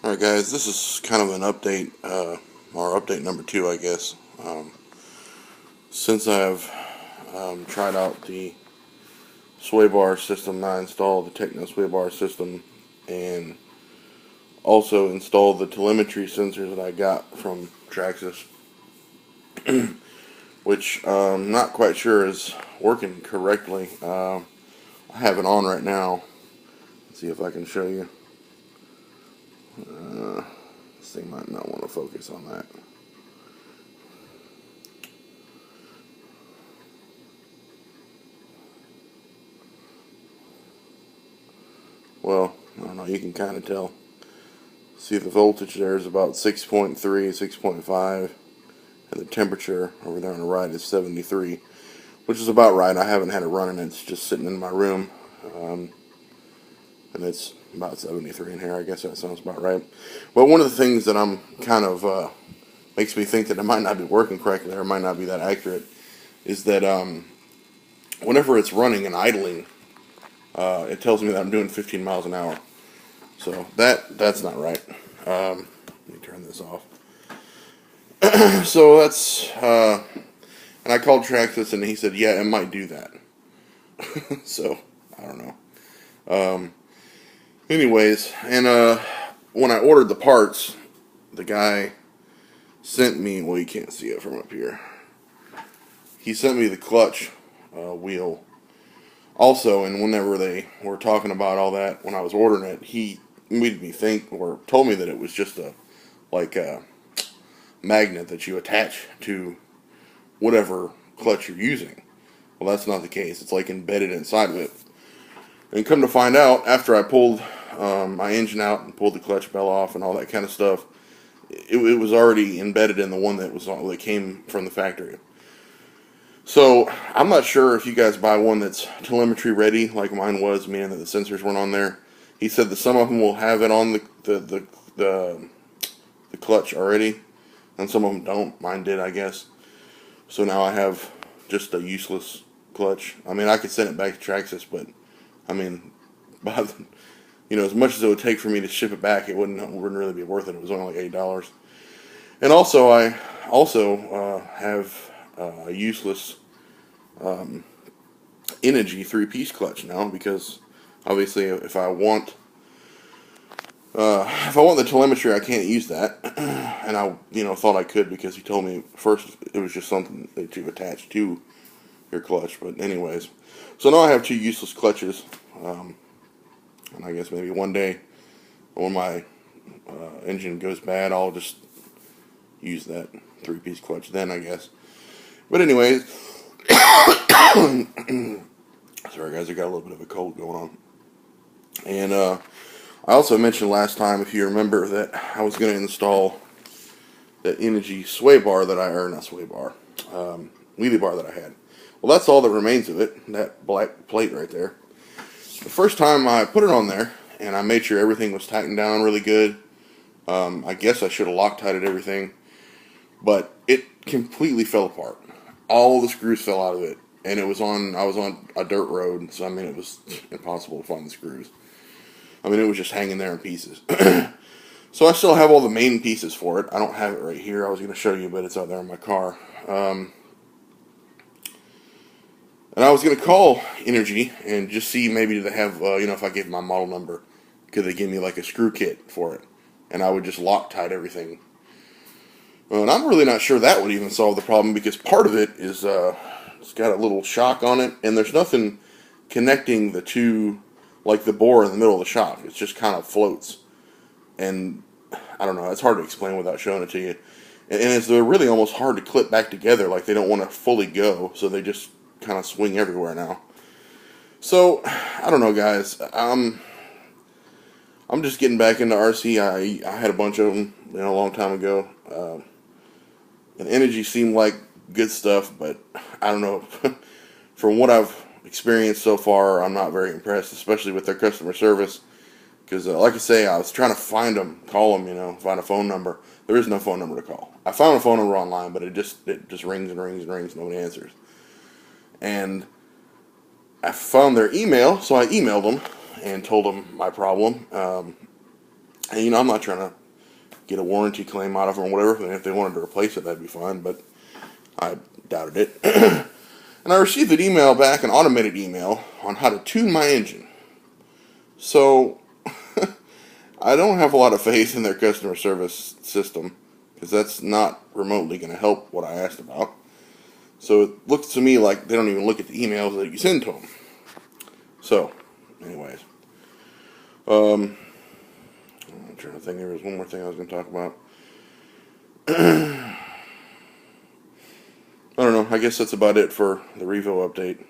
Alright guys, this is kind of an update, or update number 2 I guess. Since I've tried out the sway bar system, I installed the Techno sway bar system and also installed the telemetry sensors that I got from Traxxas, which I'm not quite sure is working correctly. I have it on right now. Let's see if I can show you. This thing might not want to focus on that. Well, I don't know, you can kind of tell. See, the voltage there is about 6.3, 6.5, and the temperature over there on the right is 73, which is about right. I haven't had it running, it's just sitting in my room, and it's about 73 in here. I guess that sounds about right. But one of the things that I'm kind of, makes me think that it might not be working correctly, or it might not be that accurate, is that whenever it's running and idling, it tells me that I'm doing 15 miles an hour. So that's not right. Let me turn this off. So that's, and I called Traxxas and he said, yeah, it might do that. So, I don't know. Anyways, and when I ordered the parts, the guy sent me, well, you can't see it from up here. He sent me the clutch wheel also, and whenever they were talking about all that, when I was ordering it, he made me think, or told me that it was just a magnet that you attach to whatever clutch you're using. Well, that's not the case. It's like embedded inside of it. And come to find out, after I pulled my engine out and pulled the clutch bell off and all that kind of stuff, it was already embedded in the one that came from the factory. So I'm not sure if you guys buy one that's telemetry ready, like mine was, meaning that the sensors weren't on there. He said that some of them will have it on the clutch already, and some of them don't. Mine did, I guess. So now I have just a useless clutch. I mean, I could send it back to Traxxas, but I mean, as much as it would take for me to ship it back, it wouldn't really be worth it. It was only like $8. And also, I have a useless Energy 3-piece clutch now, because obviously if I want the telemetry, I can't use that. And I thought I could, because he told me first it was just something that you attach to your clutch. But anyways, so now I have 2 useless clutches, and I guess maybe one day when my engine goes bad, I'll just use that 3-piece clutch then, I guess. But anyways, sorry guys, I got a little bit of a cold going on. And I also mentioned last time, if you remember, that I was going to install that Energy sway bar that wheelie bar that I had. Well, that's all that remains of it, that black plate right there. The first time I put it on there, and I made sure everything was tightened down really good. I guess I should have Loctited everything, but it completely fell apart. All the screws fell out of it, and I was on a dirt road, so I mean, it was impossible to find the screws. I mean, it was just hanging there in pieces. So I still have all the main pieces for it. I don't have it right here. I was going to show you, but it's out there in my car. And I was going to call Energy and just see, maybe do they have, if I gave my model number, could they give me like a screw kit for it? And I would just Loctite everything. And I'm really not sure that would even solve the problem, because part of it is it's got a little shock on it, and there's nothing connecting the two, like the bore in the middle of the shock. It just kind of floats. And I don't know, it's hard to explain without showing it to you. And they're really almost hard to clip back together, like they don't want to fully go, so they just kind of swing everywhere now. So, I don't know, guys. I'm just getting back into RC. I had a bunch of them, a long time ago. And Energy seemed like good stuff, but I don't know. From what I've experienced so far, I'm not very impressed, especially with their customer service. Because, like I say, I was trying to find them, call them, find a phone number. There is no phone number to call. I found a phone number online, but it just rings and rings and rings. Nobody answers. And I found their email, so I emailed them and told them my problem. And, you know, I'm not trying to get a warranty claim out of them or whatever. And if they wanted to replace it, that'd be fine, but I doubted it. And I received an email back, an automated email, on how to tune my engine. So, I don't have a lot of faith in their customer service system, because that's not remotely going to help what I asked about. So it looks to me like they don't even look at the emails that you send to them. So, anyways. I'm trying to think, there was one more thing I was going to talk about. I don't know, I guess that's about it for the Revo update.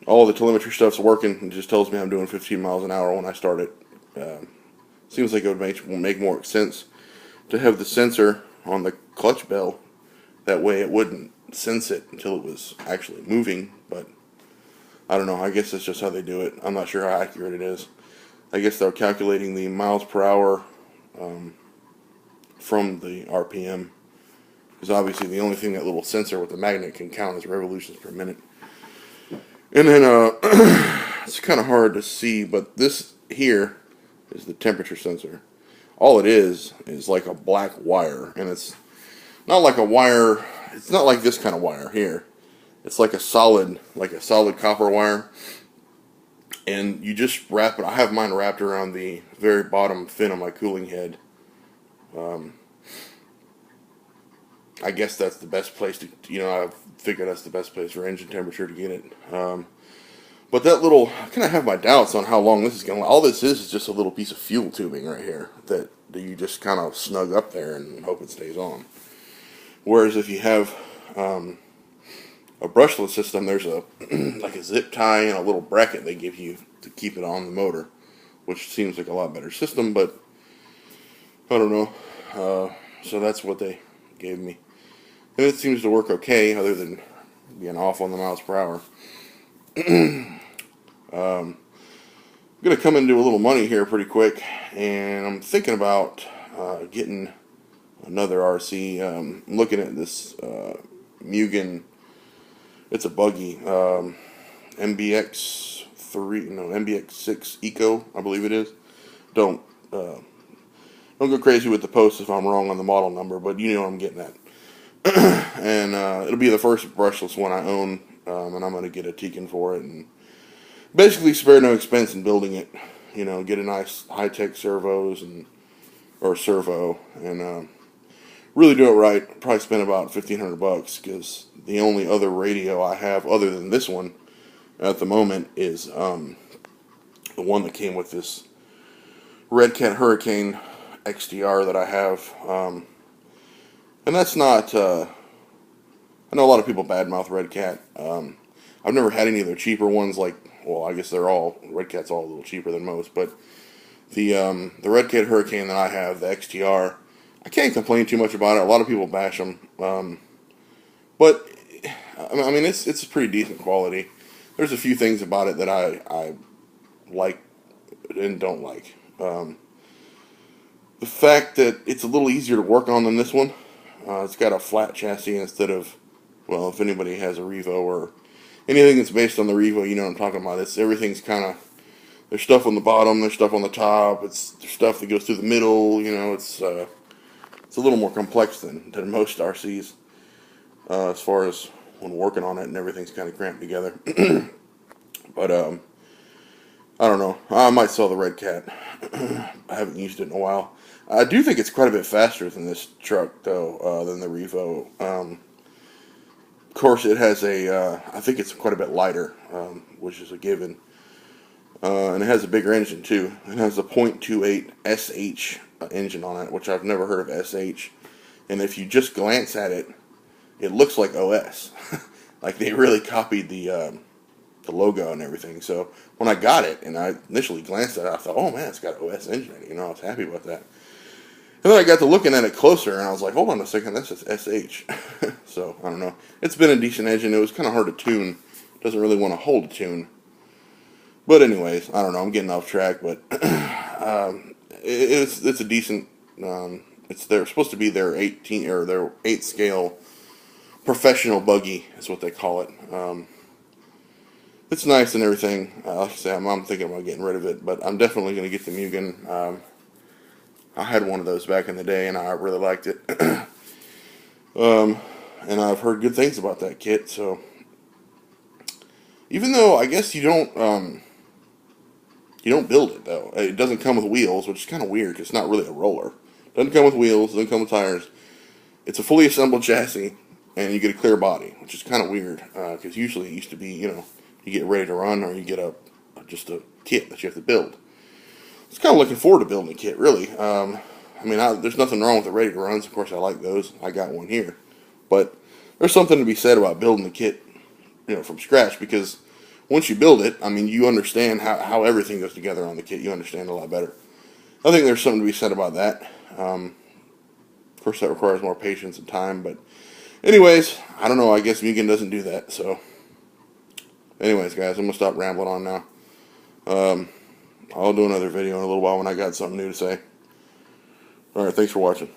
All the telemetry stuff's working. It just tells me I'm doing 15 miles an hour when I start it. Seems like it would make more sense to have the sensor on the clutch bell. That way it wouldn't sense it until it was actually moving. But I don't know. I guess that's just how they do it. I'm not sure how accurate it is. I guess they're calculating the miles per hour from the RPM. Because obviously the only thing that little sensor with the magnet can count is revolutions per minute. And then, it's kind of hard to see, but this here is the temperature sensor. All it is like a black wire, and it's not like a wire, it's not like this kind of wire here. It's like a solid copper wire. And you just wrap it, I have mine wrapped around the very bottom fin of my cooling head. I guess that's the best place to, I figure that's the best place for engine temperature to get it. But that little, I kind of have my doubts on how long this is going to last. All this is just a little piece of fuel tubing right here that you just kind of snug up there and hope it stays on. Whereas if you have a brushless system, there's a like a zip tie and a little bracket they give you to keep it on the motor, which seems like a lot better system, but I don't know. So that's what they gave me. And it seems to work okay, other than being off on the miles per hour. I'm going to come into a little money here pretty quick, and I'm thinking about getting another RC. I'm looking at this Mugen. It's a buggy, MBX6 Eco, I believe it is. Don't go crazy with the post if I'm wrong on the model number, but you know what I'm getting at. And it'll be the first brushless one I own, and I'm going to get a Tekin for it, and basically spare no expense in building it. Get a nice high-tech servo, and really do it right. Probably spend about $1,500, because the only other radio I have other than this one at the moment is the one that came with this Red Cat Hurricane XDR that I have. And that's not, I know a lot of people badmouth Red Cat. I've never had any of their cheaper ones, I guess Red Cat's all a little cheaper than most, but the Red Cat Hurricane that I have, the XTR, I can't complain too much about it. A lot of people bash them, but I mean it's pretty decent quality. There's a few things about it that I like and don't like. The fact that it's a little easier to work on than this one. It's got a flat chassis instead of, if anybody has a Revo or anything that's based on the Revo, you know what I'm talking about. Everything's kind of, there's stuff on the bottom, there's stuff on the top, there's stuff that goes through the middle, it's a little more complex than most RCs, as far as when working on it, and everything's kind of cramped together. But, I don't know, I might sell the Red Cat. I haven't used it in a while. I do think it's quite a bit faster than this truck, though, than the Revo. Of course, it has I think it's quite a bit lighter, which is a given. And it has a bigger engine, too. It has a .28 SH engine on it, which I've never heard of SH. And if you just glance at it, it looks like OS. Like they really copied the logo and everything. So when I got it, and I initially glanced at it, I thought, oh man, it's got OS engine in it. I was happy about that. And then I got to looking at it closer, and I was like, hold on a second, that's just SH. So, I don't know. It's been a decent engine. It was kind of hard to tune. Doesn't really want to hold a tune. But anyways, I don't know. I'm getting off track, but it's a decent. They're supposed to be their 8 scale professional buggy is what they call it. it's nice and everything. Like I say, I'm thinking about getting rid of it, but I'm definitely going to get the Mugen. I had one of those back in the day, and I really liked it. And I've heard good things about that kit. So even though I guess you don't build it though. It doesn't come with wheels, which is kind of weird. 'Cause it's not really a roller. Doesn't come with wheels. Doesn't come with tires. It's a fully assembled chassis, and you get a clear body, which is kind of weird. Because usually it used to be, you get ready to run, or you get just a kit that you have to build. I was kind of looking forward to building a kit, really. There's nothing wrong with the ready to runs. Of course, I like those. I got one here, but there's something to be said about building the kit, from scratch, because once you build it, you understand how everything goes together on the kit. You understand a lot better. I think there's something to be said about that. Of course, that requires more patience and time, but anyways, I don't know. I guess Mugen doesn't do that, so anyways, guys, I'm going to stop rambling on now. I'll do another video in a little while when I got something new to say. Alright, thanks for watching.